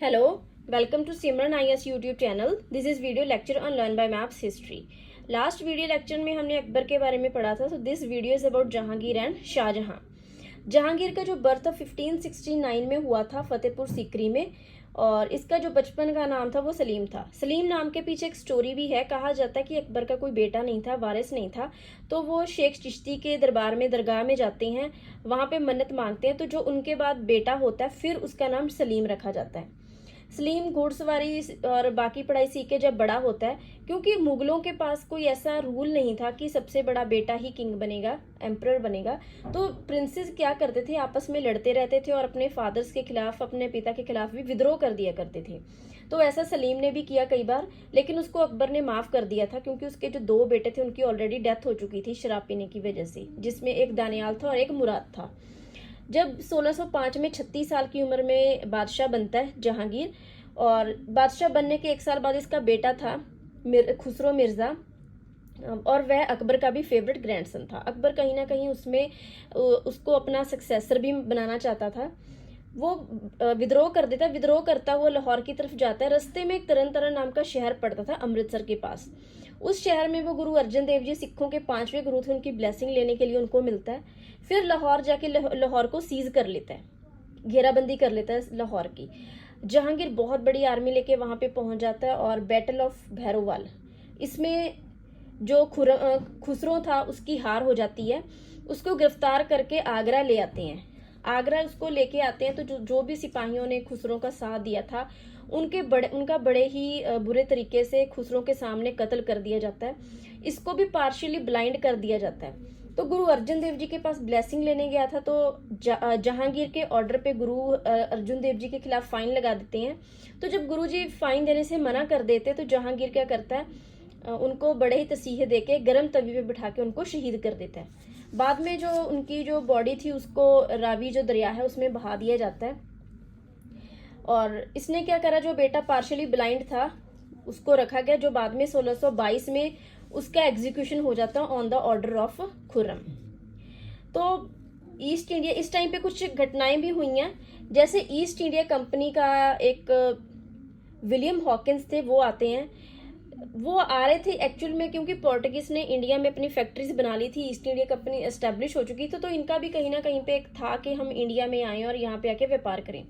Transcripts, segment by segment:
Hello, welcome to Simran IS YouTube channel. This is video lecture on Learn by Maps History. Last video lecture में हमने अकबर के बारे में पढ़ा था. So this video is about Jahangir and Shahjahan. Jahangir का जो बर्थ 1569 में हुआ था फतेहपुर सीकरी में, और इसका जो बचपन का नाम था वो सलीम था. सलीम नाम के पीछे एक स्टोरी भी है. कहा जाता है कि अकबर का कोई बेटा नहीं था, वारिस नहीं था, तो वो शेख चिश्ती के दरबार में दरगाह में जाते हैं, वहां पे मन्नत मांगते हैं, तो जो उनके बाद बेटा होता है फिर उसका नाम सलीम रखा जाता है. सलीम घुड़सवारी और बाकी पढ़ाई सीख के जब बड़ा होता है, क्योंकि मुगलों के पास कोई ऐसा रूल नहीं था कि सबसे बड़ा बेटा ही किंग बनेगा, एम्परर बनेगा, तो प्रिंसेस क्या करते थे, आपस में लड़ते रहते थे और अपने फादर्स के खिलाफ, अपने पिता के खिलाफ भी विद्रोह कर दिया करते थे. तो ऐसा सलीम ने भी किया कई बार, लेकिन उसको अकबर ने माफ कर दिया था, क्योंकि उसके जो दो बेटे थे उनकी ऑलरेडी डेथ हो चुकी थी शराब पीने की वजह से, जिसमें एक दानियाल था और एक मुराद था. जब 1605 में 36 साल की उम्र में बादशाह बनता है जहांगीर, और बादशाह बनने के एक साल बाद इसका बेटा था खुसरो मिर्जा, और वह अकबर का भी फेवरेट ग्रैंडसन था. अकबर कहीं ना कहीं उसमें उसको अपना सक्सेसर भी बनाना चाहता था. वो विद्रोह कर देता है. विद्रोह करता हुआ लाहौर की तरफ जाता है. रास्ते में एक तरन तरन नाम का शहर पड़ता था अमृतसर के पास. उस शहर में वो गुरु अर्जन देव जी सिखों के 5वें गुरु थे, उनकी ब्लेसिंग लेने के लिए उनको मिलता है. फिर लाहौर जाके लाहौर को सीज कर लेता है, घेराबंदी कर लेता है लाहौर की. जहांगीर बहुत बड़ी आर्मी लेके वहां पे पहुंच जाता है, और बैटल ऑफ भैरोवाल, इसमें जो खुसरो था उसकी हार हो जाती है. उसको गिरफ्तार करके आगरा ले आते हैं. आगरा उसको लेके आते हैं, तो जो भी सिपाहियों ने खुसरो का साथ दिया था उनका बड़े ही बुरे तरीके से खुसरो के सामने कत्ल कर दिया जाता है. इसको भी पार्शियली ब्लाइंड कर दिया जाता है. तो गुरु अर्जन देव जी के पास ब्लेसिंग लेने गया था, तो जहांगीर के ऑर्डर पे गुरु अर्जुन देव जी के खिलाफ फाइन लगा देते हैं. तो जब गुरु जी फाइन देने से मना कर देते, तो जहांगीर क्या करता है, उनको बड़े ही तसीहे देके गर्म तवी पे बिठा के उनको शहीद कर देता है. बाद में जो उनकी जो बॉडी थी उसको रावी जो दरिया है उसमें बहा दिया जाता है. और इसने क्या करा, जो बेटा पार्शियली ब्लाइंड था उसको रखा गया, जो बाद में 1622 में उसका एग्जीक्यूशन हो जाता है on the order of Khurram. तो ईस्ट इंडिया, इस टाइम पे कुछ घटनाएं भी हुई हैं. जैसे ईस्ट इंडिया कंपनी का एक विलियम हॉकिंस थे, वो आते हैं. वो आ रहे थे एक्चुअल में क्योंकि पोर्टुगीज ने इंडिया में अपनी फैक्ट्रीज बना ली थी, ईस्ट इंडिया कंपनी एस्टेब्लिश हो चुकी थी, तो इनका भी कहीं ना कहीं पे एक था कि हम इंडिया में आए और यहाँ पे आके व्यापार करें.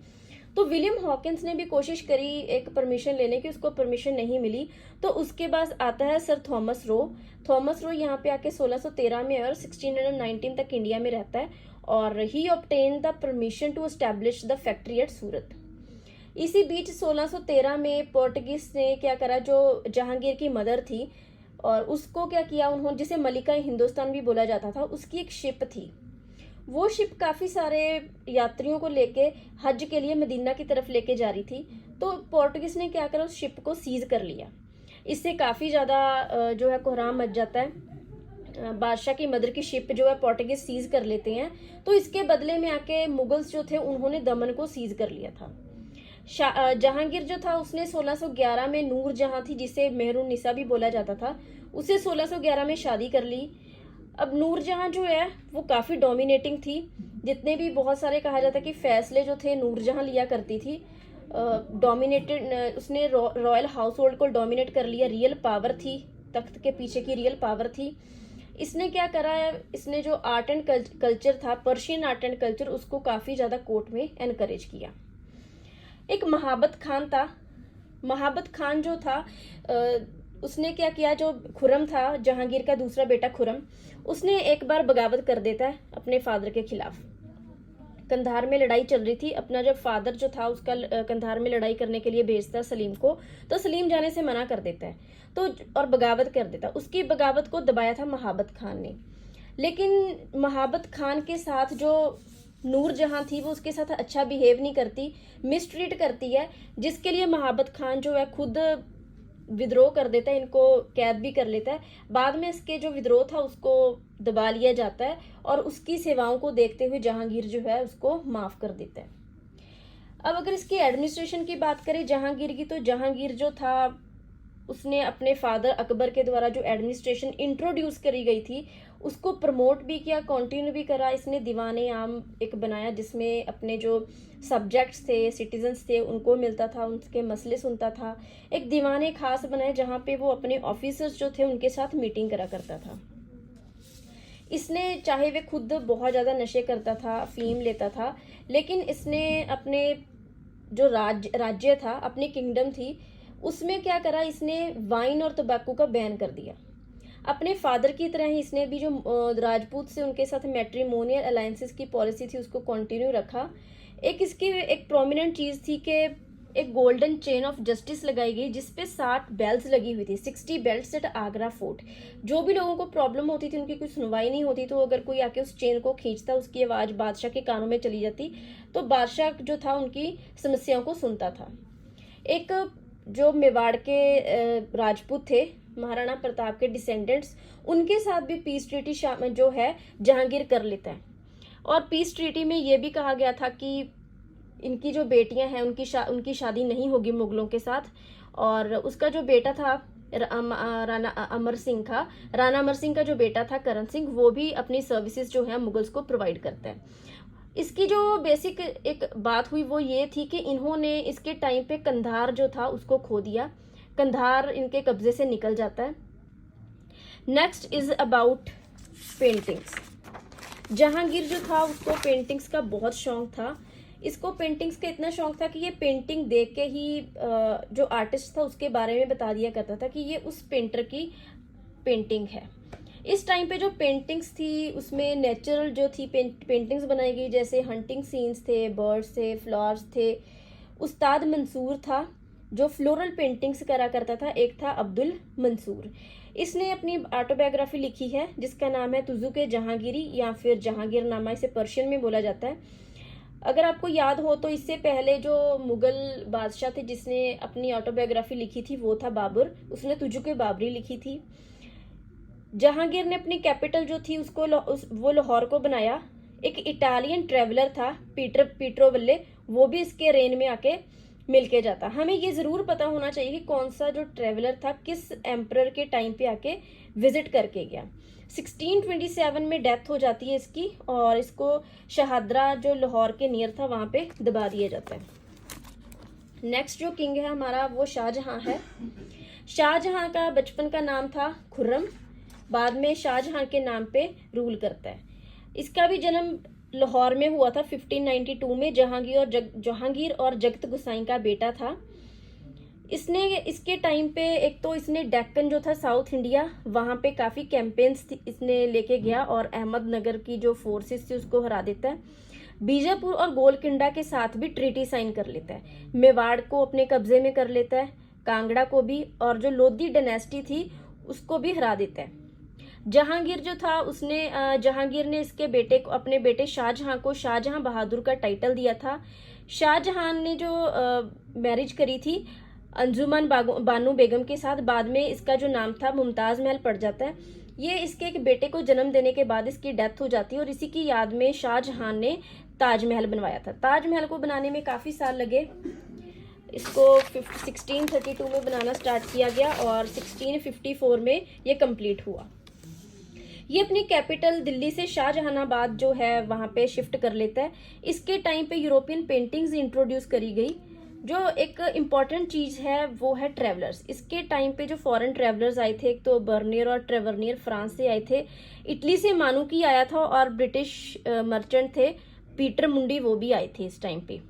तो विलियम हॉकिंस ने भी कोशिश करी एक परमिशन लेने की, उसको परमिशन नहीं मिली. तो उसके बाद आता है sir Thomas Roe. Thomas Roe यहाँ पे आके 1613 में और 1619 तक इंडिया में रहता है, और ही obtain the permission to establish the factory at Surat. इसी बीच 1613 में पोर्टुगीज ने क्या करा, जो जहांगीर की मदर थी, और उसको क्या किया उन्होंने, जिसे मलिका हिंदुस्तान भी बोला जाता था, उसकी एक शिप थी. वो शिप काफी सारे यात्रियों को लेके हज के लिए मदीना की तरफ लेके जा रही थी. तो पोर्टुगीज ने क्या करा, उस शिप को सीज कर लिया. इससे काफी ज्यादा जो है कोहराम मच जाता है. बादशाह की मदर की शिप जो है पोर्टुगीज सीज कर लेते हैं. तो इसके बदले में आके मुगल्स जो थे उन्होंने दमन को सीज कर लिया था. जहांगीर जो था उसने 1611 में नूर जहां थी, जिसे मेहरुन्निसा भी बोला जाता था, उसे 1611 में शादी कर ली. अब नूर जहां जो है वो काफी डोमिनेटिंग थी. जितने भी बहुत सारे कहा जाता है कि फैसले जो थे नूर जहां लिया करती थी. डोमिनेटेड, उसने रॉयल हाउस होल्ड को डोमिनेट कर लिया. रियल पावर थी, तख्त के पीछे की रियल पावर थी. इसने क्या करा है, इसने जो आर्ट एंड कल्चर था, पर्शियन आर्ट एंड कल्चर, उसको काफी ज्यादा कोर्ट में एनकरेज किया. एक महाबत खान था. महाबत खान जो था उसने क्या किया, जो खुरम था जहांगीर का दूसरा बेटा खुरम, उसने एक बार बगावत कर देता है अपने फादर के खिलाफ. कंधार में लड़ाई चल रही थी. अपना जब फादर जो था उसका कंधार में लड़ाई करने के लिए भेजता है सलीम को, तो सलीम जाने से मना कर देता है, तो और बगावत कर देता. उसकी बगावत को दबाया था महाबत खान ने. लेकिन महाबत खान के साथ जो नूर जहां थी वो उसके साथ अच्छा बिहेव नहीं करती, मिसट्रीट करती है, जिसके लिए महाबत खान जो है खुद विद्रोह कर देता है, इनको कैद भी कर लेता है. बाद में इसके जो विद्रोह था उसको दबा लिया जाता है, और उसकी सेवाओं को देखते हुए जहांगीर जो है उसको माफ कर देता है. अब अगर इसकी एडमिनिस्ट्रेशन की बात करें जहांगीर की, तो जहांगीर जो था उसने अपने फादर अकबर के द्वारा जो एडमिनिस्ट्रेशन इंट्रोड्यूस करी गई थी उसको प्रमोट भी किया, कंटिन्यू भी करा। इसने दीवाने आम एक बनाया जिसमें अपने जो सब्जेक्ट्स थे, सिटीजन्स थे, उनको मिलता था, उनके मसले सुनता था। एक दीवाने खास बनाया जहाँ पे वो अपने ऑफिसर्स जो थे उनके साथ मीटिंग करा करता था। इसने चाहे वे खुद बहुत ज़्यादा नशे करता था, अफीम लेता था, लेकिन इसने अपने जो राज्य था, अपनी किंगडम थी, उसमें क्या करा, इसने वाइन और तंबाकू का बैन कर दिया। अपने फादर की तरह ही इसने भी जो राजपूत से उनके साथ मैट्रिमोनियल अलायंसेस की पॉलिसी थी उसको कंटिन्यू रखा। एक इसकी एक प्रोमिनेंट चीज़ थी कि एक गोल्डन चेन ऑफ जस्टिस लगाई गई जिसपे 60 बेल्स लगी हुई थी, 60 बेल्ट्स एट आगरा फोर्ट। जो भी लोगों को प्रॉब्लम होती थी, उनकी कोई सुनवाई नहीं होती, तो अगर कोई आके उस चेन को खींचता, उसकी आवाज़ बादशाह के कानों में चली जाती, तो बादशाह जो था उनकी समस्याओं को सुनता था। एक जो मेवाड़ के राजपूत थे, महाराणा प्रताप के डिसेंडेंट्स, उनके साथ भी पीस ट्रीटी जो है जहांगीर कर लेता है। और पीस ट्रीटी में ये भी कहा गया था कि इनकी जो बेटियां हैं उनकी शादी नहीं होगी मुगलों के साथ। और उसका जो बेटा था राणा अमर सिंह का जो बेटा था करण सिंह, वो भी अपनी सर्विसेज जो है मुगल्स को प्रोवाइड करता है। इसकी जो बेसिक एक बात हुई वो ये थी कि इन्होंने इसके टाइम पे कंधार जो था उसको खो दिया, कंधार इनके कब्जे से निकल जाता है। Next is about paintings. Jahangir जो था उसको पेंटिंग्स का बहुत शौक था। इसको पेंटिंग्स का इतना शौक था कि ये पेंटिंग देख के ही जो आर्टिस्ट था उसके बारे में बता दिया करता था कि ये उस पेंटर की पेंटिंग है। इस टाइम पे जो पेंटिंग्स थी उसमें नेचुरल जो थी पेंटिंग्स बनाई गई, जैसे हंटिंग सीन्स थे, बर्ड्स थे, फ्लावर्स थे। उस्ताद मंसूर था जो फ्लोरल पेंटिंग्स करा करता था, एक था अब्दुल मंसूर। इसने अपनी ऑटोबायोग्राफी लिखी है जिसका नाम है तुजुक जहांगीरी या फिर जहांगीरनामा, इसे पर्शियन में बोला जाता है। अगर आपको याद हो तो इससे पहले जो मुगल बादशाह थे जिसने अपनी ऑटोबायोग्राफी लिखी थी वो था बाबर, उसने तुजुक बाबरी लिखी थी। जहांगीर ने अपनी कैपिटल जो थी उसको वो लाहौर को बनाया। एक इटालियन ट्रेवलर था पीट्रो वल्ले, वो भी इसके रेन में आके मिल के जाता। हमें ये जरूर पता होना चाहिए कि कौन सा जो ट्रेवलर था किस एम्परर के टाइम पे आके विजिट करके गया। 1627 में डेथ हो जाती है इसकी और इसको शहादरा जो लाहौर के नियर था वहां पे दबा दिया जाता है। नेक्स्ट जो किंग है हमारा वो शाहजहां है। शाहजहां का बचपन का नाम था खुर्रम, बाद में शाहजहां के नाम पे रूल करता है। इसका भी जन्म लाहौर में हुआ था 1592 में। जहांगीर और जगत गुसाई का बेटा था। इसने इसके टाइम पे एक तो इसने डेक्कन जो था साउथ इंडिया, वहां पे काफी कैंपेन्स इसने लेके गया और अहमदनगर की जो फोर्सेस थी उसको हरा देता है। बीजापुर और गोलकिंडा के साथ भी ट्रीटी साइन कर लेता है। मेवाड़ को अपने कब्जे में कर लेता है, कांगड़ा को भी, और जो लोधी डायनेस्टी थी उसको भी हरा देता है। जहांगीर जो था जहांगीर ने इसके बेटे को, अपने बेटे शाहजहां को शाहजहां बहादुर का टाइटल दिया था। शाहजहां ने जो मैरिज करी थी अंजुमन बानो बेगम के साथ, बाद में इसका जो नाम था मुमताज महल पड़ जाता है। ये इसके एक बेटे को जन्म देने के बाद इसकी डेथ हो जाती है और इसी की याद में शाहजहां ने ताजमहल बनवाया था। ताजमहल को बनाने में काफी साल लगे। इसको 1632 में बनाना स्टार्ट किया गया और 1654 में ये कंप्लीट हुआ। ये अपनी कैपिटल दिल्ली से शाहजहानाबाद जो है वहां पे शिफ्ट कर लेता है। इसके टाइम पे यूरोपियन पेंटिंग्स इंट्रोड्यूस करी गई। जो एक इम्पॉर्टेंट चीज है वो है ट्रेवलर्स। इसके टाइम पे जो फॉरेन ट्रेवलर्स आए थे, एक तो बर्नियर और ट्रेवर्नियर फ्रांस से आए थे, इटली से मानुकी आया था और ब्रिटिश मर्चेंट थे पीटर मुंडी, वो भी आए थे इस टाइम पे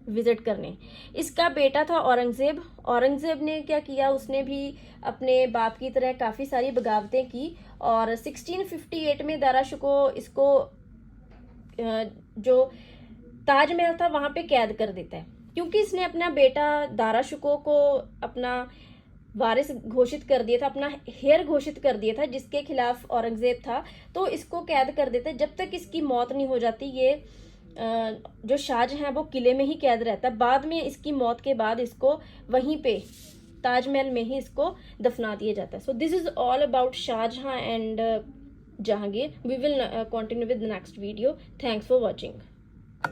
विजिट करने। इसका बेटा था औरंगजेब। औरंगजेब ने क्या किया, उसने भी अपने बाप की तरह काफी सारी बगावतें की और 1658 में दारा शुको इसको जो ताजमहल था वहां पे कैद कर देता है, क्योंकि इसने अपना बेटा दारा शुको को अपना वारिस घोषित कर दिया था, अपना हेयर घोषित कर दिया था, जिसके खिलाफ औरंगजेब था, तो इसको कैद कर देता है। जब तक इसकी मौत नहीं हो जाती ये जो शाहजहां है वो किले में ही कैद रहता है। बाद में इसकी मौत के बाद इसको वहीं पे ताजमहल में ही इसको दफना दिया जाता है। So this is all about Shahjahan and Jahangir. We will continue with the next video. Thanks for watching.